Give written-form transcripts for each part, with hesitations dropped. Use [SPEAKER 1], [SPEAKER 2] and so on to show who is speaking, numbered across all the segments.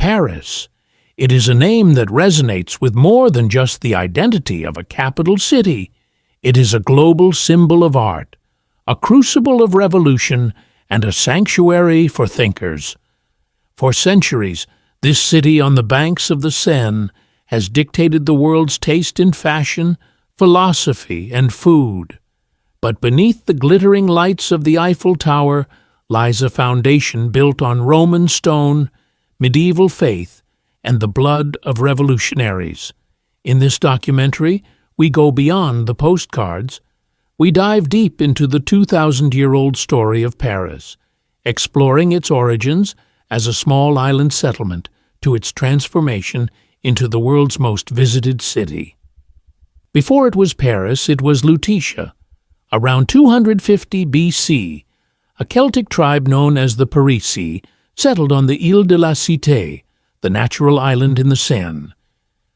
[SPEAKER 1] Paris. It is a name that resonates with more than just the identity of a capital city. It is a global symbol of art, a crucible of revolution, and a sanctuary for thinkers. For centuries, this city on the banks of the Seine has dictated the world's taste in fashion, philosophy, and food. But beneath the glittering lights of the Eiffel Tower lies a foundation built on Roman stone, medieval faith, and the blood of revolutionaries. In this documentary, we go beyond the postcards. We dive deep into the 2,000-year-old story of Paris, exploring its origins as a small island settlement to its transformation into the world's most visited city. Before it was Paris, it was Lutetia. Around 250 BC, a Celtic tribe known as the Parisian settled on the Île de la Cité, the natural island in the Seine.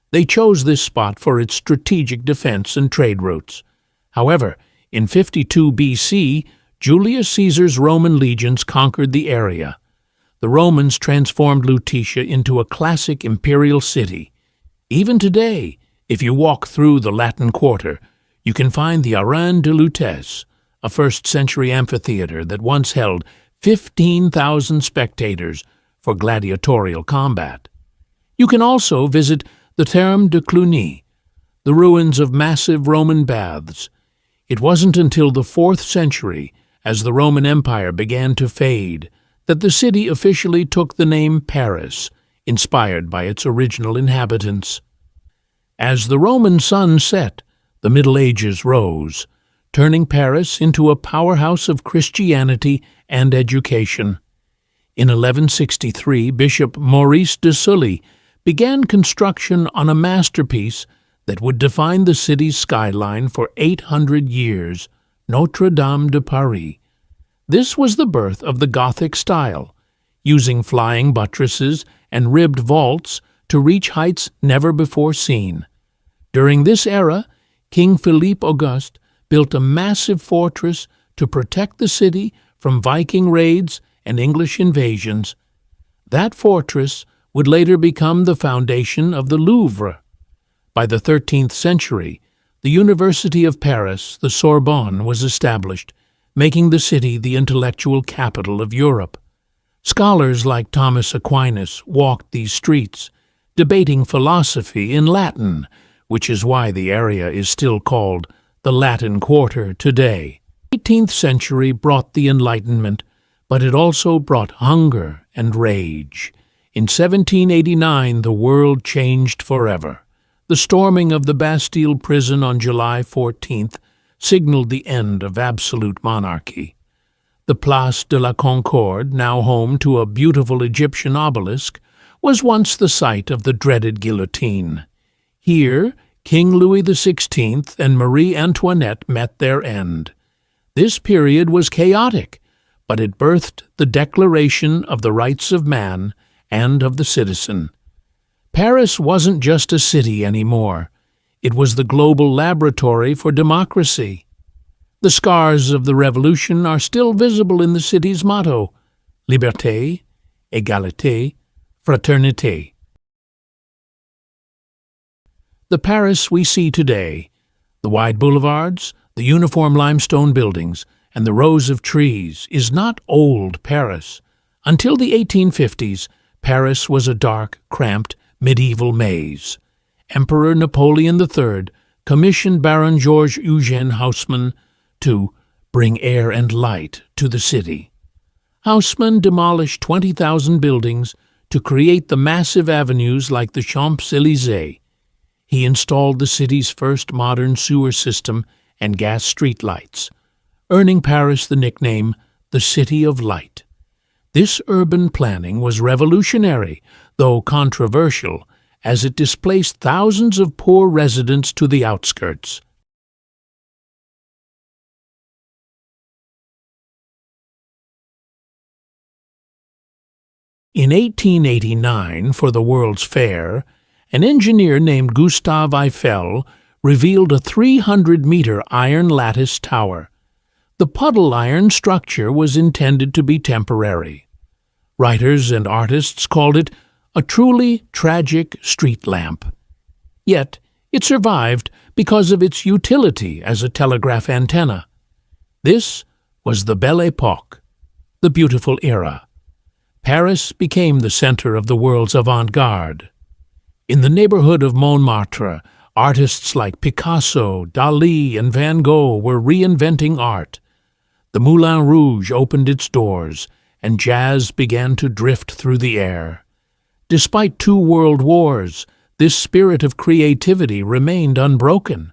[SPEAKER 1] They chose this spot for its strategic defense and trade routes. However, in 52 BC, Julius Caesar's Roman legions conquered the area. The Romans transformed Lutetia into a classic imperial city. Even today, if you walk through the Latin Quarter, you can find the Arène de Lutèce, a first-century amphitheater that once held 15,000 spectators for gladiatorial combat. You can also visit the Thermes de Cluny, the ruins of massive Roman baths. It wasn't until the 4th century, as the Roman Empire began to fade, that the city officially took the name Paris, inspired by its original inhabitants. As the Roman sun set, the Middle Ages rose, turning Paris into a powerhouse of Christianity and education. In 1163, Bishop Maurice de Sully began construction on a masterpiece that would define the city's skyline for 800 years, Notre Dame de Paris. This was the birth of the Gothic style, using flying buttresses and ribbed vaults to reach heights never before seen. During this era, King Philippe Auguste built a massive fortress to protect the city from Viking raids and English invasions. That fortress would later become the foundation of the Louvre. By the 13th century, the University of Paris, the Sorbonne, was established, making the city the intellectual capital of Europe. Scholars like Thomas Aquinas walked these streets, debating philosophy in Latin, which is why the area is still called the Latin Quarter today. The 18th century brought the Enlightenment, but it also brought hunger and rage. In 1789, the world changed forever. The storming of the Bastille prison on July 14th signaled the end of absolute monarchy. The Place de la Concorde, now home to a beautiful Egyptian obelisk, was once the site of the dreaded guillotine. Here, King Louis XVI and Marie Antoinette met their end. This period was chaotic, but it birthed the Declaration of the Rights of Man and of the Citizen. Paris wasn't just a city anymore. It was the global laboratory for democracy. The scars of the revolution are still visible in the city's motto, Liberté, Égalité, Fraternité. The Paris we see today, the wide boulevards, the uniform limestone buildings, and the rows of trees, is not old Paris. Until the 1850s, Paris was a dark, cramped, medieval maze. Emperor Napoleon III commissioned Baron Georges Eugène Haussmann to bring air and light to the city. Haussmann demolished 20,000 buildings to create the massive avenues like the Champs-Élysées. He installed the city's first modern sewer system and gas streetlights, earning Paris the nickname the City of Light. This urban planning was revolutionary, though controversial, as it displaced thousands of poor residents to the outskirts. In 1889, for the World's Fair, an engineer named Gustave Eiffel revealed a 300-meter iron lattice tower. The puddle iron structure was intended to be temporary. Writers and artists called it a truly tragic street lamp. Yet, it survived because of its utility as a telegraph antenna. This was the Belle Époque, the beautiful era. Paris became the center of the world's avant-garde. In the neighborhood of Montmartre, artists like Picasso, Dalí, and Van Gogh were reinventing art. The Moulin Rouge opened its doors, and jazz began to drift through the air. Despite 2 world wars, this spirit of creativity remained unbroken.